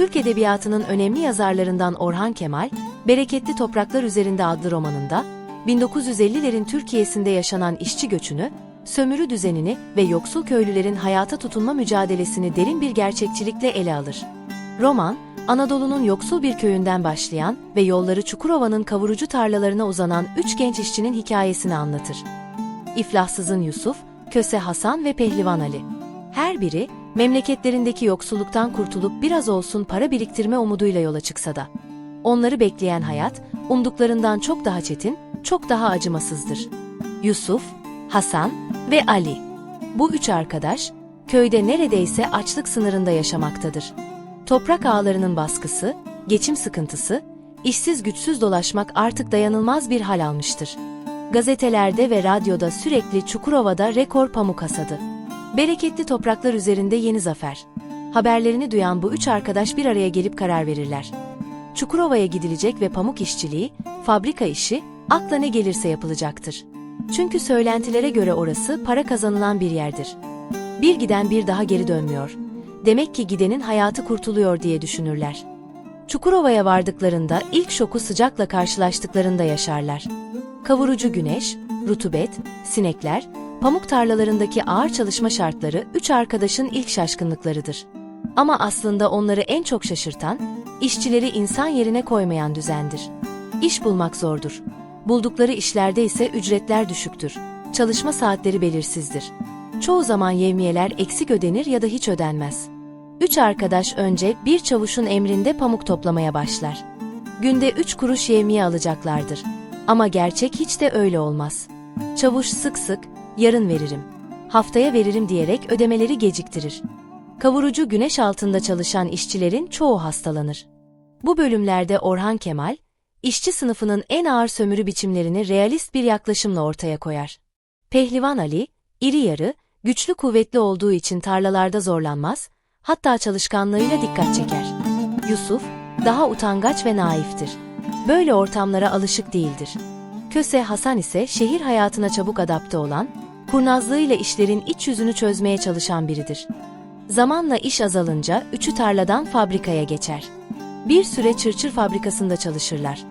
Türk edebiyatının önemli yazarlarından Orhan Kemal, Bereketli Topraklar Üzerinde adlı romanında, 1950'lerin Türkiye'sinde yaşanan işçi göçünü, sömürü düzenini ve yoksul köylülerin hayata tutunma mücadelesini derin bir gerçekçilikle ele alır. Roman, Anadolu'nun yoksul bir köyünden başlayan ve yolları Çukurova'nın kavurucu tarlalarına uzanan 3 genç işçinin hikayesini anlatır. İflahsızın Yusuf, Köse Hasan ve Pehlivan Ali. Her biri, memleketlerindeki yoksulluktan kurtulup biraz olsun para biriktirme umuduyla yola çıksa da, onları bekleyen hayat, umduklarından çok daha çetin, çok daha acımasızdır. Yusuf, Hasan ve Ali. Bu 3 arkadaş, köyde neredeyse açlık sınırında yaşamaktadır. Toprak ağalarının baskısı, geçim sıkıntısı, işsiz güçsüz dolaşmak artık dayanılmaz bir hal almıştır. Gazetelerde ve radyoda sürekli Çukurova'da rekor pamuk hasadı. Bereketli topraklar üzerinde yeni zafer. Haberlerini duyan bu 3 arkadaş bir araya gelip karar verirler. Çukurova'ya gidilecek ve pamuk işçiliği, fabrika işi, akla ne gelirse yapılacaktır. Çünkü söylentilere göre orası para kazanılan bir yerdir. Bir giden bir daha geri dönmüyor. Demek ki gidenin hayatı kurtuluyor diye düşünürler. Çukurova'ya vardıklarında ilk şoku sıcakla karşılaştıklarında yaşarlar. Kavurucu güneş, rutubet, sinekler, pamuk tarlalarındaki ağır çalışma şartları 3 arkadaşın ilk şaşkınlıklarıdır. Ama aslında onları en çok şaşırtan, işçileri insan yerine koymayan düzendir. İş bulmak zordur. Buldukları işlerde ise ücretler düşüktür. Çalışma saatleri belirsizdir. Çoğu zaman yevmiyeler eksik ödenir ya da hiç ödenmez. 3 arkadaş önce bir çavuşun emrinde pamuk toplamaya başlar. Günde 3 kuruş yevmiye alacaklardır. Ama gerçek hiç de öyle olmaz. Çavuş sık sık, yarın veririm, haftaya veririm diyerek ödemeleri geciktirir. Kavurucu güneş altında çalışan işçilerin çoğu hastalanır. Bu bölümlerde Orhan Kemal, işçi sınıfının en ağır sömürü biçimlerini realist bir yaklaşımla ortaya koyar. Pehlivan Ali, iri yarı, güçlü kuvvetli olduğu için tarlalarda zorlanmaz, hatta çalışkanlığıyla dikkat çeker. Yusuf, daha utangaç ve naiftir. Böyle ortamlara alışık değildir. Köse Hasan ise şehir hayatına çabuk adapte olan, kurnazlığıyla işlerin iç yüzünü çözmeye çalışan biridir. Zamanla iş azalınca 3'ü tarladan fabrikaya geçer. Bir süre çırçır fabrikasında çalışırlar.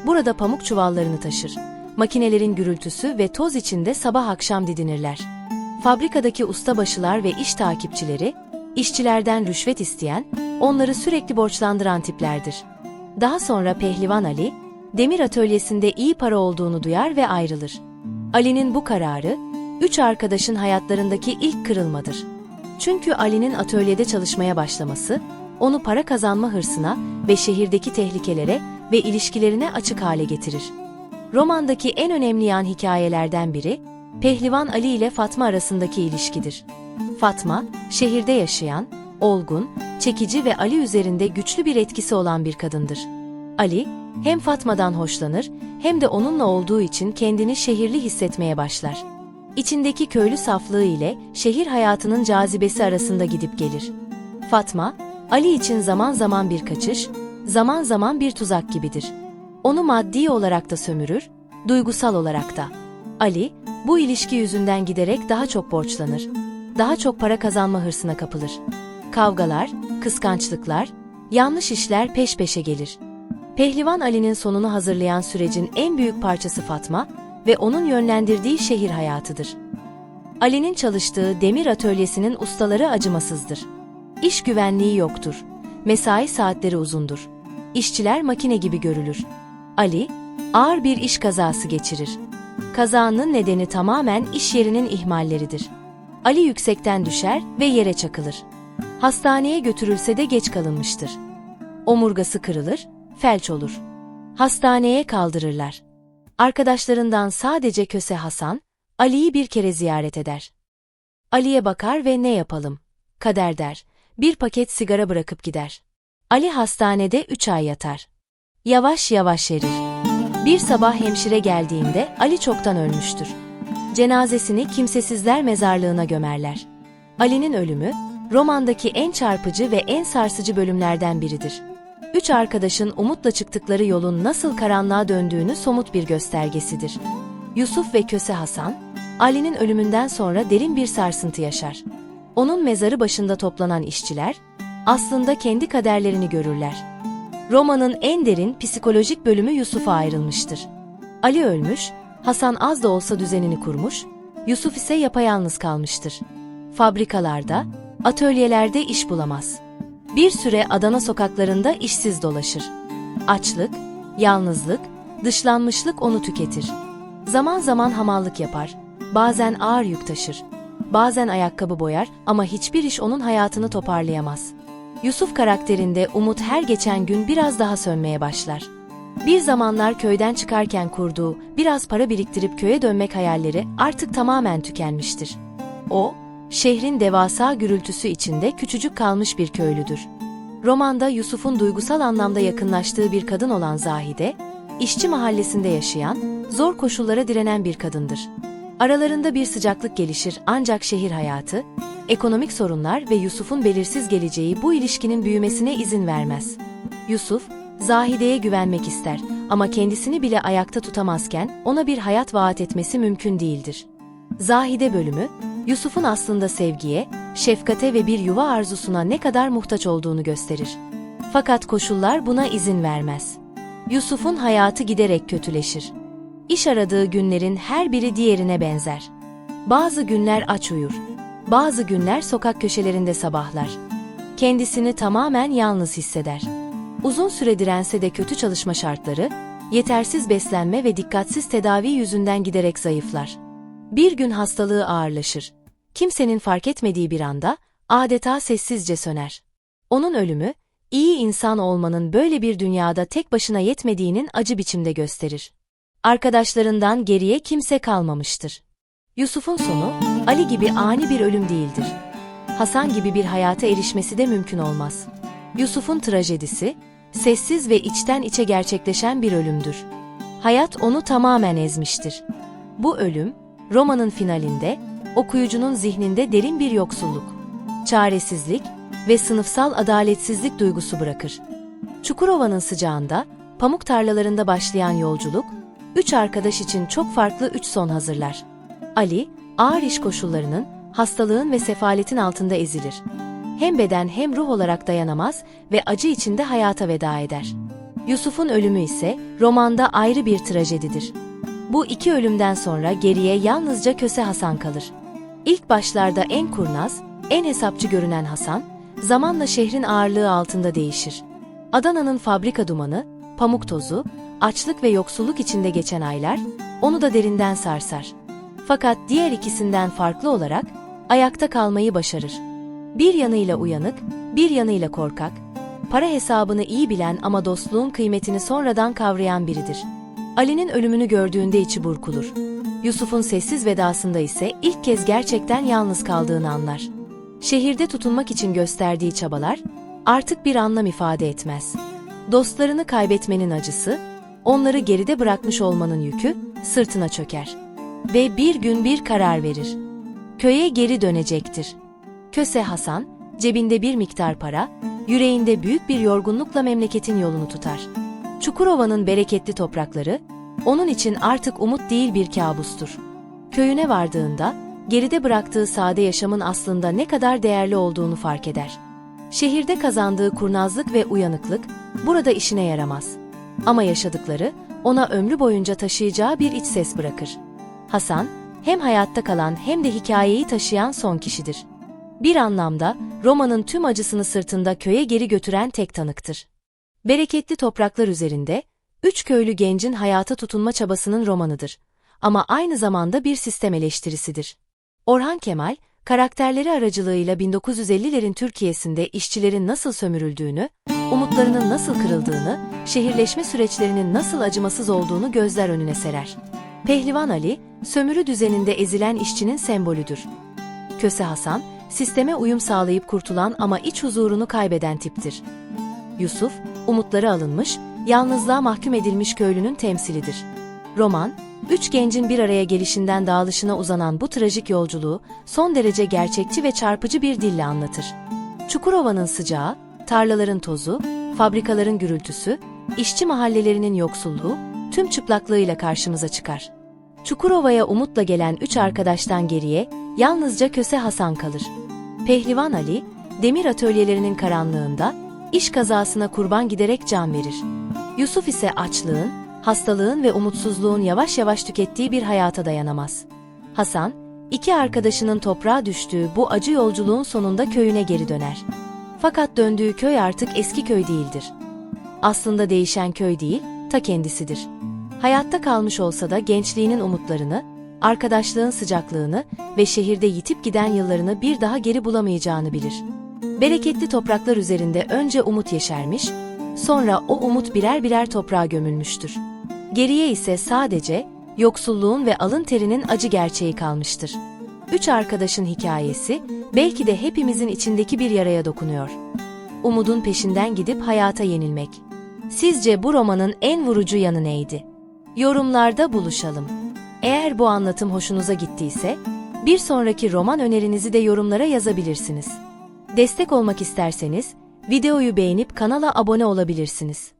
Burada pamuk çuvallarını taşır. Makinelerin gürültüsü ve toz içinde sabah akşam didinirler. Fabrikadaki ustabaşılar ve iş takipçileri, işçilerden rüşvet isteyen, onları sürekli borçlandıran tiplerdir. Daha sonra Pehlivan Ali, demir atölyesinde iyi para olduğunu duyar ve ayrılır. Ali'nin bu kararı, 3 arkadaşın hayatlarındaki ilk kırılmadır. Çünkü Ali'nin atölyede çalışmaya başlaması, onu para kazanma hırsına ve şehirdeki tehlikelere ve ilişkilerine açık hale getirir. Romandaki en önemli yan hikayelerden biri, Pehlivan Ali ile Fatma arasındaki ilişkidir. Fatma, şehirde yaşayan, olgun, çekici ve Ali üzerinde güçlü bir etkisi olan bir kadındır. Ali, hem Fatma'dan hoşlanır hem de onunla olduğu için kendini şehirli hissetmeye başlar. İçindeki köylü saflığı ile şehir hayatının cazibesi arasında gidip gelir. Fatma, Ali için zaman zaman bir kaçış, zaman zaman bir tuzak gibidir. Onu maddi olarak da sömürür, duygusal olarak da. Ali, bu ilişki yüzünden giderek daha çok borçlanır. Daha çok para kazanma hırsına kapılır. Kavgalar, kıskançlıklar, yanlış işler peş peşe gelir. Pehlivan Ali'nin sonunu hazırlayan sürecin en büyük parçası Fatma ve onun yönlendirdiği şehir hayatıdır. Ali'nin çalıştığı demir atölyesinin ustaları acımasızdır. İş güvenliği yoktur. Mesai saatleri uzundur. İşçiler makine gibi görülür. Ali, ağır bir iş kazası geçirir. Kazanın nedeni tamamen iş yerinin ihmalleridir. Ali yüksekten düşer ve yere çakılır. Hastaneye götürülse de geç kalınmıştır. Omurgası kırılır, felç olur. Hastaneye kaldırırlar. Arkadaşlarından sadece Köse Hasan, Ali'yi bir kere ziyaret eder. Ali'ye bakar ve ne yapalım, kader der, bir paket sigara bırakıp gider. Ali hastanede 3 ay yatar. Yavaş yavaş erir. Bir sabah hemşire geldiğinde Ali çoktan ölmüştür. Cenazesini kimsesizler mezarlığına gömerler. Ali'nin ölümü, romandaki en çarpıcı ve en sarsıcı bölümlerden biridir. 3 arkadaşın umutla çıktıkları yolun nasıl karanlığa döndüğünü somut bir göstergesidir. Yusuf ve Köse Hasan, Ali'nin ölümünden sonra derin bir sarsıntı yaşar. Onun mezarı başında toplanan işçiler, aslında kendi kaderlerini görürler. Romanın en derin psikolojik bölümü Yusuf'a ayrılmıştır. Ali ölmüş, Hasan az da olsa düzenini kurmuş, Yusuf ise yapayalnız kalmıştır. Fabrikalarda, atölyelerde iş bulamaz. Bir süre Adana sokaklarında işsiz dolaşır. Açlık, yalnızlık, dışlanmışlık onu tüketir. Zaman zaman hamallık yapar, bazen ağır yük taşır, bazen ayakkabı boyar ama hiçbir iş onun hayatını toparlayamaz. Yusuf karakterinde umut her geçen gün biraz daha sönmeye başlar. Bir zamanlar köyden çıkarken kurduğu, biraz para biriktirip köye dönmek hayalleri artık tamamen tükenmiştir. O, şehrin devasa gürültüsü içinde küçücük kalmış bir köylüdür. Romanda Yusuf'un duygusal anlamda yakınlaştığı bir kadın olan Zahide, işçi mahallesinde yaşayan, zor koşullara direnen bir kadındır. Aralarında bir sıcaklık gelişir ancak şehir hayatı, ekonomik sorunlar ve Yusuf'un belirsiz geleceği bu ilişkinin büyümesine izin vermez. Yusuf, Zahide'ye güvenmek ister ama kendisini bile ayakta tutamazken ona bir hayat vaat etmesi mümkün değildir. Zahide bölümü, Yusuf'un aslında sevgiye, şefkate ve bir yuva arzusuna ne kadar muhtaç olduğunu gösterir. Fakat koşullar buna izin vermez. Yusuf'un hayatı giderek kötüleşir. İş aradığı günlerin her biri diğerine benzer. Bazı günler aç uyur, bazı günler sokak köşelerinde sabahlar. Kendisini tamamen yalnız hisseder. Uzun süre dirense de kötü çalışma şartları, yetersiz beslenme ve dikkatsiz tedavi yüzünden giderek zayıflar. Bir gün hastalığı ağırlaşır. Kimsenin fark etmediği bir anda, adeta sessizce söner. Onun ölümü, iyi insan olmanın böyle bir dünyada tek başına yetmediğinin acı biçimde gösterir. Arkadaşlarından geriye kimse kalmamıştır. Yusuf'un sonu, Ali gibi ani bir ölüm değildir. Hasan gibi bir hayata erişmesi de mümkün olmaz. Yusuf'un trajedisi, sessiz ve içten içe gerçekleşen bir ölümdür. Hayat onu tamamen ezmiştir. Bu ölüm, romanın finalinde, okuyucunun zihninde derin bir yoksulluk, çaresizlik ve sınıfsal adaletsizlik duygusu bırakır. Çukurova'nın sıcağında, pamuk tarlalarında başlayan yolculuk, üç arkadaş için çok farklı üç son hazırlar. Ali, ağır iş koşullarının, hastalığın ve sefaletin altında ezilir. Hem beden hem ruh olarak dayanamaz ve acı içinde hayata veda eder. Yusuf'un ölümü ise romanda ayrı bir trajedidir. Bu iki ölümden sonra geriye yalnızca Köse Hasan kalır. İlk başlarda en kurnaz, en hesapçı görünen Hasan, zamanla şehrin ağırlığı altında değişir. Adana'nın fabrika dumanı, pamuk tozu, açlık ve yoksulluk içinde geçen aylar, onu da derinden sarsar. Fakat diğer ikisinden farklı olarak, ayakta kalmayı başarır. Bir yanıyla uyanık, bir yanıyla korkak, para hesabını iyi bilen ama dostluğun kıymetini sonradan kavrayan biridir. Ali'nin ölümünü gördüğünde içi burkulur. Yusuf'un sessiz vedasında ise ilk kez gerçekten yalnız kaldığını anlar. Şehirde tutunmak için gösterdiği çabalar artık bir anlam ifade etmez. Dostlarını kaybetmenin acısı, onları geride bırakmış olmanın yükü sırtına çöker. Ve bir gün bir karar verir. Köye geri dönecektir. Köse Hasan, cebinde bir miktar para, yüreğinde büyük bir yorgunlukla memleketin yolunu tutar. Çukurova'nın bereketli toprakları, onun için artık umut değil bir kabustur. Köyüne vardığında, geride bıraktığı sade yaşamın aslında ne kadar değerli olduğunu fark eder. Şehirde kazandığı kurnazlık ve uyanıklık, burada işine yaramaz. Ama yaşadıkları, ona ömrü boyunca taşıyacağı bir iç ses bırakır. Hasan, hem hayatta kalan hem de hikayeyi taşıyan son kişidir. Bir anlamda, romanın tüm acısını sırtında köye geri götüren tek tanıktır. Bereketli topraklar üzerinde, üç köylü gencin hayata tutunma çabasının romanıdır. Ama aynı zamanda bir sistem eleştirisidir. Orhan Kemal, karakterleri aracılığıyla 1950'lerin Türkiye'sinde işçilerin nasıl sömürüldüğünü, umutlarının nasıl kırıldığını, şehirleşme süreçlerinin nasıl acımasız olduğunu gözler önüne serer. Pehlivan Ali, sömürü düzeninde ezilen işçinin sembolüdür. Köse Hasan, sisteme uyum sağlayıp kurtulan ama iç huzurunu kaybeden tiptir. Yusuf, umutları alınmış, yalnızlığa mahkum edilmiş köylünün temsilidir. Roman, üç gencin bir araya gelişinden dağılışına uzanan bu trajik yolculuğu son derece gerçekçi ve çarpıcı bir dille anlatır. Çukurova'nın sıcağı, tarlaların tozu, fabrikaların gürültüsü, işçi mahallelerinin yoksulluğu tüm çıplaklığıyla karşımıza çıkar. Çukurova'ya umutla gelen üç arkadaştan geriye yalnızca Köse Hasan kalır. Pehlivan Ali, demir atölyelerinin karanlığında iş kazasına kurban giderek can verir. Yusuf ise açlığın, hastalığın ve umutsuzluğun yavaş yavaş tükettiği bir hayata dayanamaz. Hasan, iki arkadaşının toprağa düştüğü bu acı yolculuğun sonunda köyüne geri döner. Fakat döndüğü köy artık eski köy değildir. Aslında değişen köy değil, ta kendisidir. Hayatta kalmış olsa da gençliğinin umutlarını, arkadaşlığın sıcaklığını ve şehirde yitip giden yıllarını bir daha geri bulamayacağını bilir. Bereketli topraklar üzerinde önce umut yeşermiş, sonra o umut birer birer toprağa gömülmüştür. Geriye ise sadece yoksulluğun ve alın terinin acı gerçeği kalmıştır. Üç arkadaşın hikayesi belki de hepimizin içindeki bir yaraya dokunuyor. Umudun peşinden gidip hayata yenilmek. Sizce bu romanın en vurucu yanı neydi? Yorumlarda buluşalım. Eğer bu anlatım hoşunuza gittiyse, bir sonraki roman önerinizi de yorumlara yazabilirsiniz. Destek olmak isterseniz, videoyu beğenip kanala abone olabilirsiniz.